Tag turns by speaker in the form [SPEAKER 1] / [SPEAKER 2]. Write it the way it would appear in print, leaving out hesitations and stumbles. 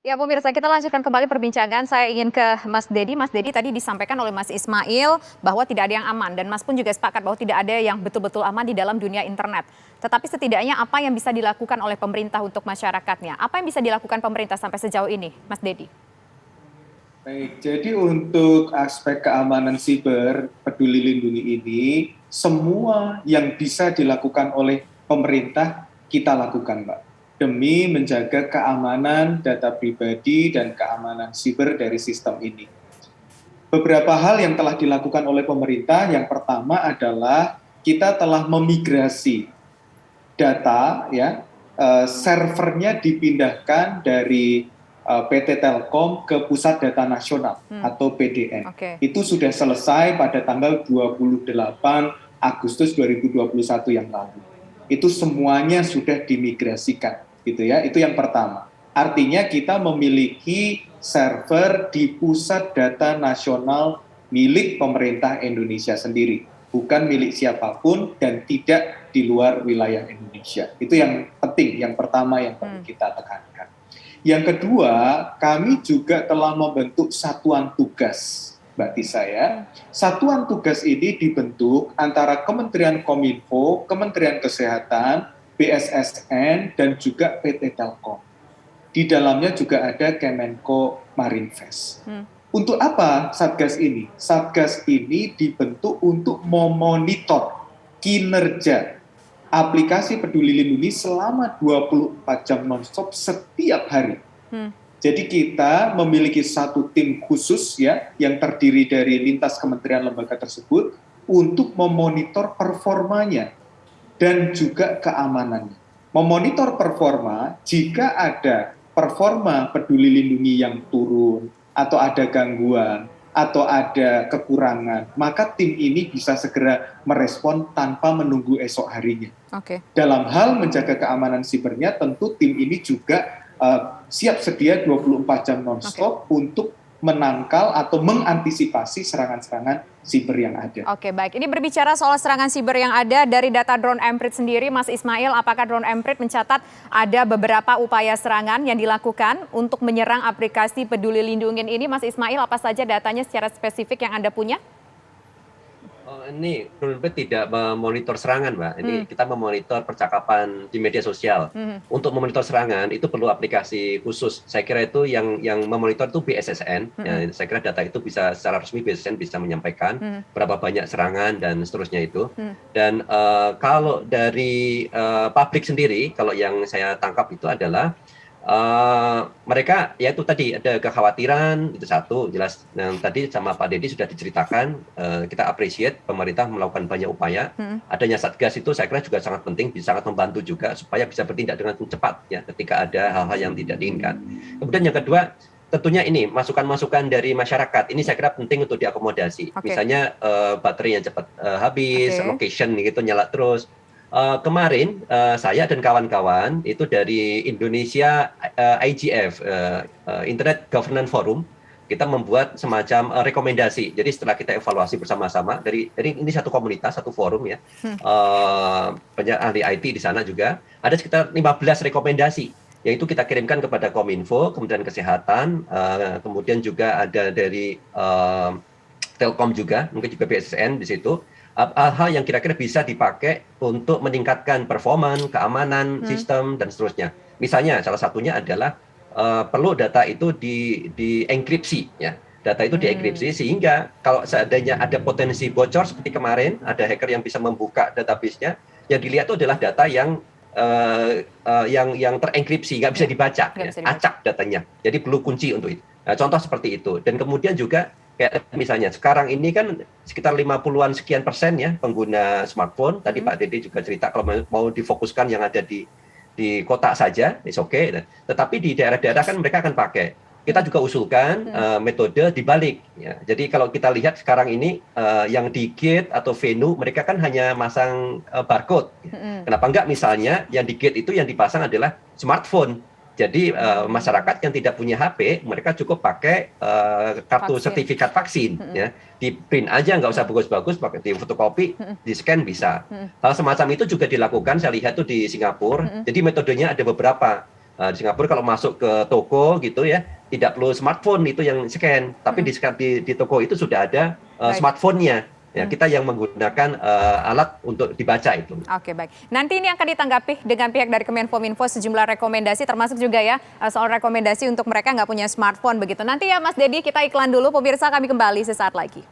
[SPEAKER 1] Ya, pemirsa, kita lanjutkan kembali perbincangan. Saya ingin ke Mas Dedi. Mas Dedi, tadi disampaikan oleh Mas Ismail bahwa tidak ada yang aman dan Mas pun juga sepakat bahwa tidak ada yang betul-betul aman di dalam dunia internet. Tetapi setidaknya apa yang bisa dilakukan oleh pemerintah untuk masyarakatnya? Apa yang bisa dilakukan pemerintah sampai sejauh ini, Mas Dedi?
[SPEAKER 2] Baik, jadi untuk aspek keamanan siber Peduli Lindungi ini, semua yang bisa dilakukan oleh pemerintah kita lakukan, Mbak. Demi menjaga keamanan data pribadi dan keamanan siber dari sistem ini. Beberapa hal yang telah dilakukan oleh pemerintah, yang pertama adalah kita telah memigrasi data, ya, servernya dipindahkan dari PT Telkom ke Pusat Data Nasional atau PDN.
[SPEAKER 1] Oke.
[SPEAKER 2] Itu sudah selesai pada tanggal 28 Agustus 2021 yang lalu. Itu semuanya sudah dimigrasikan, gitu ya. Itu yang pertama. Artinya kita memiliki server di Pusat Data Nasional milik pemerintah Indonesia sendiri, bukan milik siapapun dan tidak di luar wilayah Indonesia. Itu yang penting, yang pertama yang perlu kita tekankan. Yang kedua, kami juga telah membentuk satuan tugas, Mbak Tisa ya. Satuan tugas ini dibentuk antara Kementerian Kominfo, Kementerian Kesehatan, BSSN, dan juga PT Telkom. Di dalamnya juga ada Kemenko Marinvest. Untuk apa Satgas ini? Satgas ini dibentuk untuk memonitor kinerja aplikasi Peduli Lindungi selama 24 jam non-stop setiap hari. Jadi kita memiliki satu tim khusus ya yang terdiri dari lintas kementerian lembaga tersebut untuk memonitor performanya dan juga keamanannya. Memonitor performa jika ada performa Peduli Lindungi yang turun atau ada gangguan atau ada kekurangan, maka tim ini bisa segera merespon tanpa menunggu esok harinya. Dalam hal menjaga keamanan sibernya, tentu tim ini juga siap sedia 24 jam non-stop untuk menangkal atau mengantisipasi serangan-serangan siber yang ada.
[SPEAKER 1] Oke, baik. Ini berbicara soal serangan siber yang ada dari data Drone Emprit sendiri, Mas Ismail, apakah Drone Emprit mencatat ada beberapa upaya serangan yang dilakukan untuk menyerang aplikasi Peduli Lindungi ini? Mas Ismail, apa saja datanya secara spesifik yang Anda punya?
[SPEAKER 3] Ini Drone Emprit tidak memonitor serangan, Mbak. Ini kita memonitor percakapan di media sosial. Untuk memonitor serangan itu perlu aplikasi khusus. Saya kira itu yang memonitor itu BSSN. Ya, saya kira data itu bisa secara resmi BSSN bisa menyampaikan berapa banyak serangan dan seterusnya itu. Dan kalau dari publik sendiri, kalau yang saya tangkap itu adalah mereka ya itu tadi ada kekhawatiran, itu satu jelas. Yang tadi sama Pak Dedi sudah diceritakan, kita appreciate pemerintah melakukan banyak upaya. Adanya Satgas itu saya kira juga sangat penting, bisa sangat membantu juga supaya bisa bertindak dengan cepat ya ketika ada hal-hal yang tidak diinginkan. Kemudian yang kedua, tentunya ini masukan-masukan dari masyarakat ini saya kira penting untuk diakomodasi. Misalnya baterai yang cepat habis, location gitu nyala terus. Kemarin saya dan kawan-kawan itu dari Indonesia IGF Internet Governance Forum, kita membuat semacam rekomendasi. Jadi setelah kita evaluasi bersama-sama dari ini satu komunitas, satu forum ya, banyak ahli IT di sana juga, ada sekitar 15 rekomendasi, yaitu kita kirimkan kepada Kominfo, Kementerian Kesehatan, kemudian juga ada dari Telkom juga, mungkin juga BSSN di situ. Hal-hal yang kira-kira bisa dipakai untuk meningkatkan performa, keamanan, sistem, dan seterusnya. Misalnya, salah satunya adalah perlu data itu dienkripsi, ya. Data itu dienkripsi sehingga kalau seandainya ada potensi bocor seperti kemarin, ada hacker yang bisa membuka database-nya, yang dilihat itu adalah data yang terenkripsi, nggak bisa dibaca, ya. Acak datanya. Jadi perlu kunci untuk itu. Nah, contoh seperti itu. Dan kemudian juga kayak misalnya sekarang ini kan sekitar 50-an sekian persen ya pengguna smartphone. Tadi Pak Dede juga cerita kalau mau difokuskan yang ada di kota saja, it's okay. Tetapi di daerah-daerah kan mereka akan pakai. Kita juga usulkan metode dibalik. Ya. Jadi kalau kita lihat sekarang ini yang di gate atau venue mereka kan hanya masang barcode. Kenapa enggak misalnya yang di gate itu yang dipasang adalah smartphone. Jadi masyarakat yang tidak punya HP, mereka cukup pakai kartu sertifikat vaksin, ya, di print aja, nggak usah bagus-bagus, pakai di fotokopi, di scan bisa. Hal semacam itu juga dilakukan, saya lihat tuh di Singapura. Jadi metodenya ada beberapa. Di Singapura kalau masuk ke toko gitu ya, tidak perlu smartphone itu yang scan, tapi di toko itu sudah ada smartphone-nya. Ya, kita yang menggunakan alat untuk dibaca itu.
[SPEAKER 1] Oke, baik. Nanti ini akan ditanggapi dengan pihak dari Kemenkominfo sejumlah rekomendasi, termasuk juga ya soal rekomendasi untuk mereka nggak punya smartphone begitu. Nanti ya Mas Dedi, kita iklan dulu, pemirsa kami kembali sesaat lagi.